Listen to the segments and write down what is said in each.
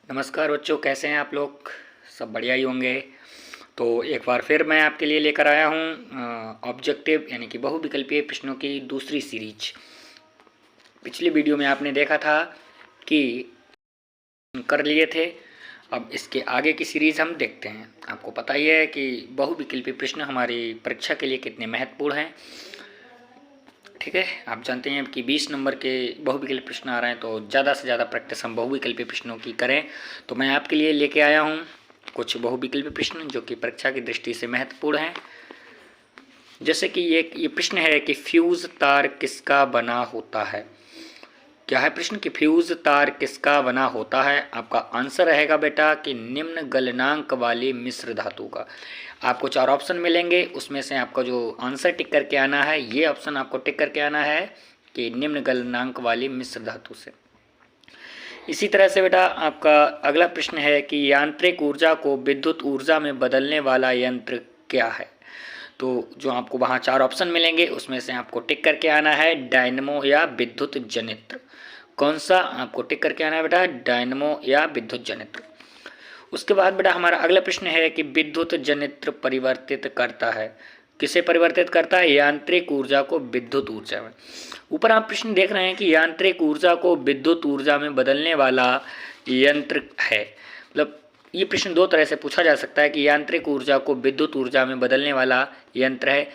नमस्कार बच्चों, कैसे हैं आप लोग। सब बढ़िया ही होंगे। तो एक बार फिर मैं आपके लिए लेकर आया हूँ ऑब्जेक्टिव यानी कि बहुविकल्पीय प्रश्नों की दूसरी सीरीज। पिछली वीडियो में आपने देखा था कि कर लिए थे। अब इसके आगे की सीरीज़ हम देखते हैं। आपको पता ही है कि बहुविकल्पीय प्रश्न हमारी परीक्षा के लिए कितने महत्वपूर्ण हैं। ठीक है, आप जानते हैं कि 20 नंबर के बहुविकल्पीय प्रश्न आ रहे हैं, तो ज़्यादा से ज़्यादा प्रैक्टिस हम बहुविकल्पीय प्रश्नों की करें। तो मैं आपके लिए लेके आया हूँ कुछ बहुविकल्पीय प्रश्न जो कि परीक्षा की दृष्टि से महत्वपूर्ण हैं। जैसे कि ये प्रश्न है कि फ्यूज तार किसका बना होता है। क्या है प्रश्न कि फ्यूज तार किसका बना होता है। आपका आंसर रहेगा बेटा कि निम्न गलनांक वाली मिश्र धातु का। आपको 4 ऑप्शन मिलेंगे, उसमें से आपका जो आंसर टिक करके आना है, ये ऑप्शन आपको टिक करके आना है कि निम्न गलनांक वाली मिश्र धातु से। इसी तरह से बेटा आपका अगला प्रश्न है कि यांत्रिक ऊर्जा को विद्युत ऊर्जा में बदलने वाला यंत्र क्या है। तो जो आपको वहाँ 4 ऑप्शन मिलेंगे, उसमें से आपको टिक करके आना है डायनमो या विद्युत जनित्र। कौन सा आपको टिक करके आना है बेटा, डायनमो या विद्युत जनित्र। उसके बाद बेटा हमारा अगला प्रश्न है कि विद्युत जनित्र परिवर्तित करता है। किसे परिवर्तित करता है, यांत्रिक ऊर्जा को विद्युत ऊर्जा में। ऊपर आप प्रश्न देख रहे हैं कि यांत्रिक ऊर्जा को विद्युत ऊर्जा में बदलने वाला यंत्र है। मतलब ये प्रश्न 2 तरह से पूछा जा सकता है कि यांत्रिक ऊर्जा को विद्युत ऊर्जा में बदलने वाला यंत्र है,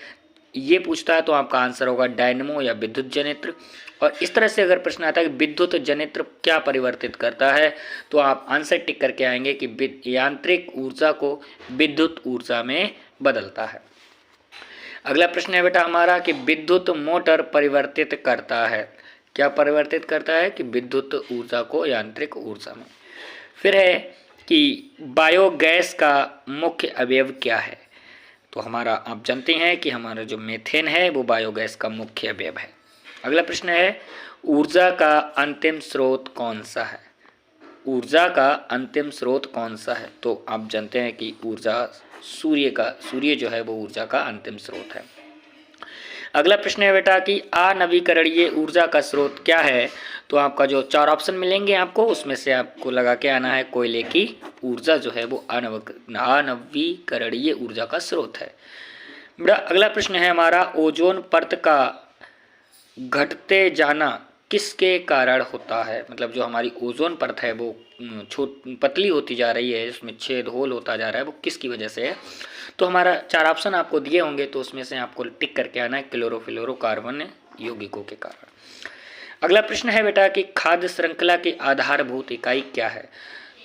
ये पूछता है तो आपका आंसर होगा डायनमो या विद्युत जनित्र। और इस तरह से अगर प्रश्न आता है कि विद्युत जनित्र क्या परिवर्तित करता है, तो आप आंसर टिक करके आएंगे कि यांत्रिक ऊर्जा को विद्युत ऊर्जा में बदलता है। अगला प्रश्न है बेटा हमारा कि विद्युत मोटर परिवर्तित करता है। क्या परिवर्तित करता है कि विद्युत ऊर्जा को यांत्रिक ऊर्जा में। फिर है कि बायोगैस का मुख्य अवयव क्या है। तो हमारा आप जानते हैं कि हमारा जो मीथेन है वो बायोगैस का मुख्य अवयव है। अगला प्रश्न है ऊर्जा का अंतिम स्रोत कौन सा है। ऊर्जा का अंतिम स्रोत कौन सा है। तो आप जानते हैं कि ऊर्जा सूर्य जो है वो ऊर्जा का अंतिम स्रोत है। अगला प्रश्न है बेटा कि अनवीकरणीय ऊर्जा का स्रोत क्या है। तो आपका जो 4 ऑप्शन मिलेंगे आपको, उसमें से आपको लगा के आना है कोयले की ऊर्जा जो है वो अनवीकरणीय ऊर्जा का स्रोत है। बेटा अगला प्रश्न है हमारा ओजोन परत का घटते जाना किसके कारण होता है। मतलब जो हमारी ओजोन परत है वो पतली होती जा रही है, उसमें छेद होल होता जा रहा है, वो किसकी वजह से है। तो हमारा 4 ऑप्शन आपको दिए होंगे, तो उसमें से आपको टिक करके आना है क्लोरोफ्लोरोकार्बन यौगिकों के कारण। अगला प्रश्न है बेटा कि खाद्य श्रृंखला की आधारभूत इकाई क्या है।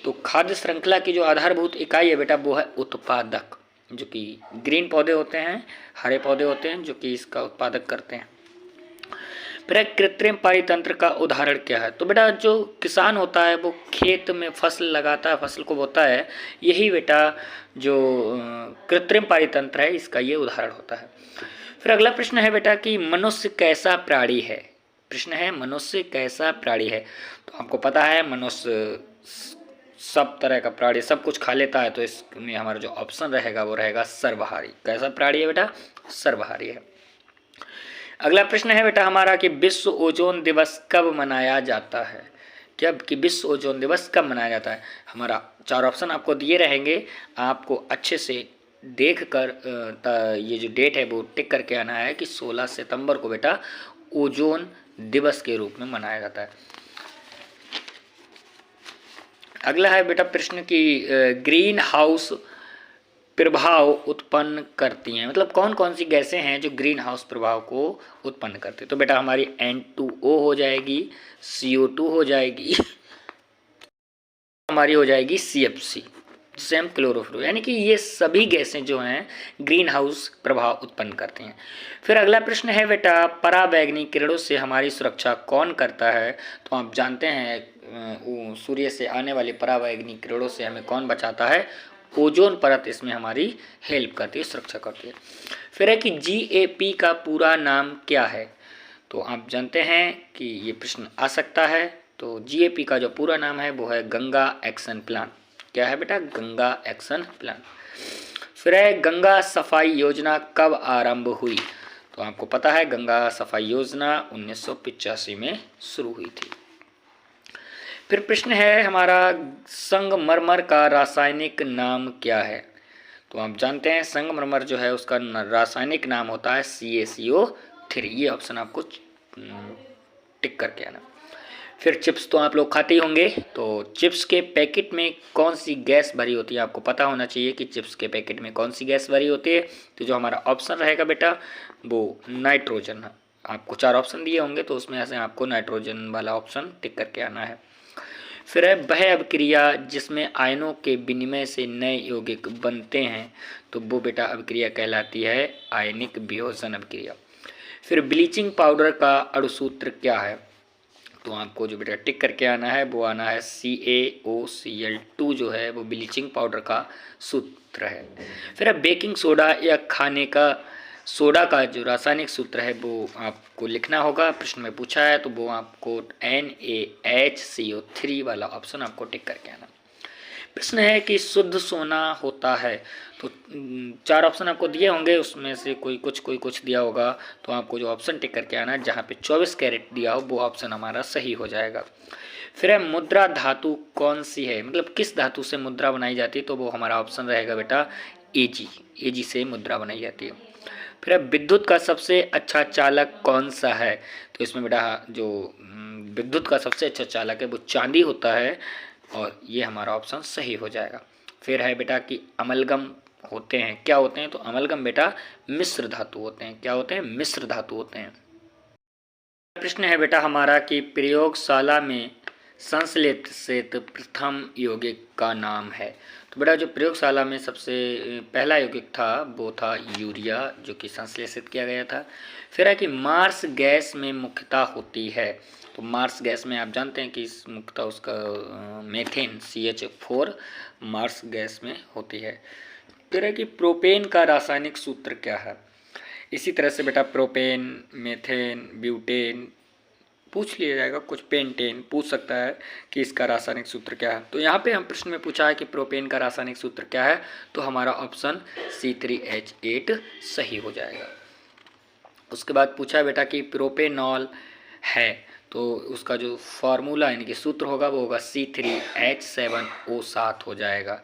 तो खाद्य श्रृंखला की जो आधारभूत इकाई है बेटा वो है उत्पादक। जो कि ग्रीन पौधे होते हैं, हरे पौधे होते हैं जो कि इसका उत्पादक करते हैं। फिर कृत्रिम पारितंत्र का उदाहरण क्या है। तो बेटा जो किसान होता है वो खेत में फसल लगाता है, फसल को बोता है, यही बेटा जो कृत्रिम पारितंत्र है इसका ये उदाहरण होता है। फिर अगला प्रश्न है बेटा कि मनुष्य कैसा प्राणी है। प्रश्न है मनुष्य कैसा प्राणी है। तो आपको पता है मनुष्य सब तरह का प्राणी सब कुछ खा लेता है, तो इसमें हमारा जो ऑप्शन रहेगा वो रहेगा सर्वहारी। कैसा प्राणी है बेटा, सर्वहारी है। अगला प्रश्न है बेटा हमारा कि विश्व ओजोन दिवस कब मनाया जाता है। जब कि विश्व ओजोन दिवस कब मनाया जाता है। हमारा 4 ऑप्शन आपको दिए रहेंगे, आपको अच्छे से देख कर ये जो डेट है वो टिक करके आना है कि 16 सितंबर को बेटा ओजोन दिवस के रूप में मनाया जाता है। अगला है बेटा प्रश्न की ग्रीन हाउस प्रभाव उत्पन्न करती हैं। मतलब कौन कौन सी गैसें हैं जो ग्रीन हाउस प्रभाव को उत्पन्न करती हैं। तो बेटा हमारी N2O हो जाएगी, CO2 हो जाएगी, हमारी हो जाएगी CFC जिसे हम क्लोरोफ्लोरो, यानी कि ये सभी गैसें जो हैं ग्रीन हाउस प्रभाव उत्पन्न करती हैं। फिर अगला प्रश्न है बेटा पराबैंगनी किरणों से हमारी सुरक्षा कौन करता है। तो आप जानते हैं सूर्य से आने वाली पराबैंगनी किरणों से हमें कौन बचाता है, ओजोन परत इसमें हमारी हेल्प करती है, सुरक्षा करती है। फिर है कि GAP का पूरा नाम क्या है। तो आप जानते हैं कि ये प्रश्न आ सकता है। तो GAP का जो पूरा नाम है वो है गंगा एक्शन प्लान। क्या है बेटा, गंगा एक्शन प्लान। फिर है गंगा सफाई योजना कब आरंभ हुई। तो आपको पता है गंगा सफाई योजना 1985 में शुरू हुई थी। फिर प्रश्न है हमारा, संगमरमर का रासायनिक नाम क्या है? तो आप जानते हैं संगमरमर जो है उसका रासायनिक नाम होता है CaCO3। ये ऑप्शन आपको टिक करके आना। फिर चिप्स तो आप लोग खाते ही होंगे, तो चिप्स के पैकेट में कौन सी गैस भरी होती है? आपको पता होना चाहिए कि चिप्स के पैकेट में कौन सी गैस भरी होती है। तो जो हमारा ऑप्शन रहेगा बेटा वो नाइट्रोजन है। आपको 4 ऑप्शन दिए होंगे तो उसमें से आपको नाइट्रोजन वाला ऑप्शन टिक करके आना है। फिर है वह अभिक्रिया जिसमें आयनों के विनिमय से नए यौगिक बनते हैं, तो वो बेटा अभिक्रिया कहलाती है आयनिक वियोजन अभिक्रिया। फिर ब्लीचिंग पाउडर का अणुसूत्र क्या है? तो आपको जो बेटा टिक करके आना है वो आना है CaOCl2 जो है वो ब्लीचिंग पाउडर का सूत्र है। फिर अब बेकिंग सोडा या खाने का सोडा का जो रासायनिक सूत्र है वो आपको लिखना होगा, प्रश्न में पूछा है, तो वो आपको NaHCO3 वाला ऑप्शन आपको टिक करके आना। प्रश्न है कि शुद्ध सोना होता है, तो 4 ऑप्शन आपको दिए होंगे, उसमें से कोई कुछ दिया होगा, तो आपको जो ऑप्शन टिक करके आना है जहाँ पे 24 कैरेट दिया हो वो ऑप्शन हमारा सही हो जाएगा। फिर है मुद्रा धातु कौन सी है, मतलब किस धातु से मुद्रा बनाई जाती है? तो वो हमारा ऑप्शन रहेगा बेटा Ag से मुद्रा बनाई जाती है। फिर है विद्युत का सबसे अच्छा चालक कौन सा है? तो इसमें बेटा जो विद्युत का सबसे अच्छा चालक है वो चांदी होता है, और ये हमारा ऑप्शन सही हो जाएगा। फिर है बेटा कि अमलगम होते हैं, क्या होते हैं? तो अमलगम बेटा मिश्र धातु होते हैं। क्या होते हैं? मिश्र धातु होते हैं। प्रश्न है बेटा हमारा कि प्रयोगशाला में संश्लेषित प्रथम यौगिक का नाम है। तो बेटा जो प्रयोगशाला में सबसे पहला यौगिक था वो था यूरिया, जो कि संश्लेषित किया गया था। फिर है कि मार्स गैस में मुख्यतः होती है, तो मार्स गैस में आप जानते हैं कि मुख्यतः उसका मेथेन CH4 मार्स गैस में होती है। फिर है कि प्रोपेन का रासायनिक सूत्र क्या है? इसी तरह से बेटा प्रोपेन, मेथेन, ब्यूटेन पूछ लिया जाएगा, कुछ पेंटेन पूछ सकता है कि इसका रासायनिक सूत्र क्या है। तो यहाँ पे हम प्रश्न में पूछा है कि प्रोपेन का रासायनिक सूत्र क्या है, तो हमारा ऑप्शन C3H8 सही हो जाएगा। उसके बाद पूछा है बेटा कि प्रोपेनॉल है, तो उसका जो फार्मूला यानी कि सूत्र होगा वो होगा C3H7O7 हो जाएगा।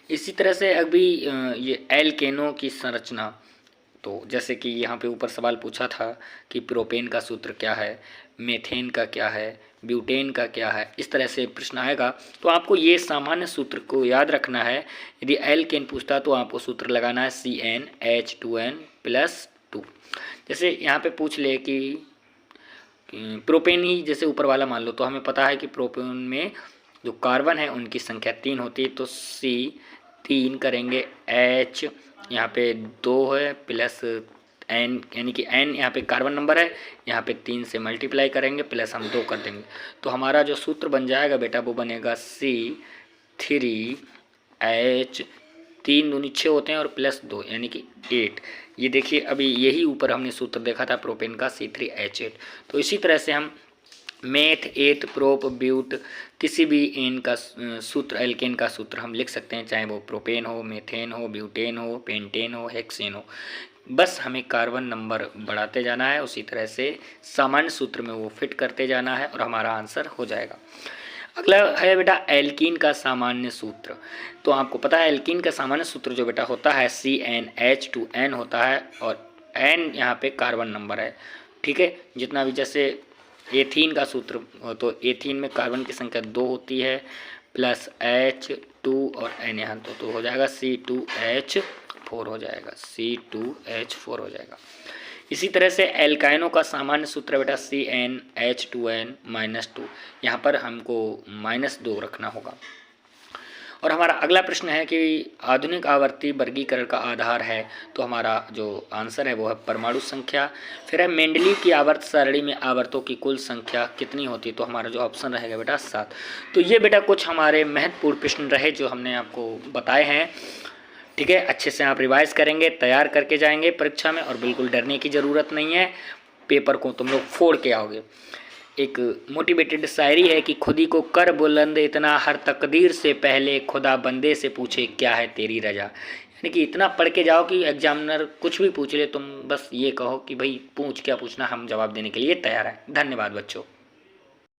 इसी तरह से अभी ये एल्केनों की संरचना, तो जैसे कि यहाँ पे ऊपर सवाल पूछा था कि प्रोपेन का सूत्र क्या है, मेथेन का क्या है, ब्यूटेन का क्या है, इस तरह से प्रश्न आएगा, तो आपको ये सामान्य सूत्र को याद रखना है। यदि एल्केन पूछता तो आपको सूत्र लगाना है CnH2n+2। जैसे यहाँ पे पूछ ले कि प्रोपेन ही जैसे ऊपर वाला मान लो, तो हमें पता है कि प्रोपेन में जो कार्बन है उनकी संख्या 3 होती है, तो C3 करेंगे, H यहाँ पे 2 है प्लस N, यानी कि N यहाँ पे कार्बन नंबर है, यहाँ पे 3 से मल्टीप्लाई करेंगे प्लस हम 2 कर देंगे, तो हमारा जो सूत्र बन जाएगा बेटा वो बनेगा C3H, 3 दूनी 6 होते हैं और प्लस 2 यानी कि 8। ये देखिए अभी यही ऊपर हमने सूत्र देखा था प्रोपेन का C3H8। तो इसी तरह से हम मेथ, एथ, प्रोप, ब्यूट किसी भी एन का सूत्र, एल्केन का सूत्र हम लिख सकते हैं, चाहे वो प्रोपेन हो, मेथेन हो, ब्यूटेन हो, पेंटेन हो, हेक्सेन हो। बस हमें कार्बन नंबर बढ़ाते जाना है, उसी तरह से सामान्य सूत्र में वो फिट करते जाना है और हमारा आंसर हो जाएगा। अगला है बेटा एल्कीन का सामान्य सूत्र। तो आपको पता है एल्कीन का सामान्य सूत्र जो बेटा होता है CnH2n होता है, और n यहाँ पे कार्बन नंबर है, ठीक है। जितना भी जैसे एथीन का सूत्र हो तो एथीन में कार्बन की संख्या 2 होती है प्लस H2 और N यहाँ तो हो जाएगा C2H4 हो जाएगा, C2H4 हो जाएगा। इसी तरह से एल्काइनों का सामान्य सूत्र बेटा CnH2n-2, यहाँ पर हमको -2 रखना होगा। और हमारा अगला प्रश्न है कि आधुनिक आवर्ती वर्गीकरण का आधार है, तो हमारा जो आंसर है वो है परमाणु संख्या। फिर है मेंडलीव की आवर्त सारणी में आवर्तों की कुल संख्या कितनी होती है, तो हमारा जो ऑप्शन रहेगा बेटा 7। तो ये बेटा कुछ हमारे महत्वपूर्ण प्रश्न रहे जो हमने आपको बताए हैं, ठीक है। अच्छे से आप रिवाइज करेंगे, तैयार करके जाएंगे परीक्षा में, और बिल्कुल डरने की ज़रूरत नहीं है, पेपर को तुम लोग फोड़ के आओगे। एक मोटिवेटेड शायरी है कि खुदी को कर बुलंद इतना हर तकदीर से पहले खुदा बंदे से पूछे क्या है तेरी रजा। यानी कि इतना पढ़ के जाओ कि एग्जामिनर कुछ भी पूछ ले तुम बस ये कहो कि भाई पूछ क्या पूछना, हम जवाब देने के लिए तैयार हैं। धन्यवाद बच्चों।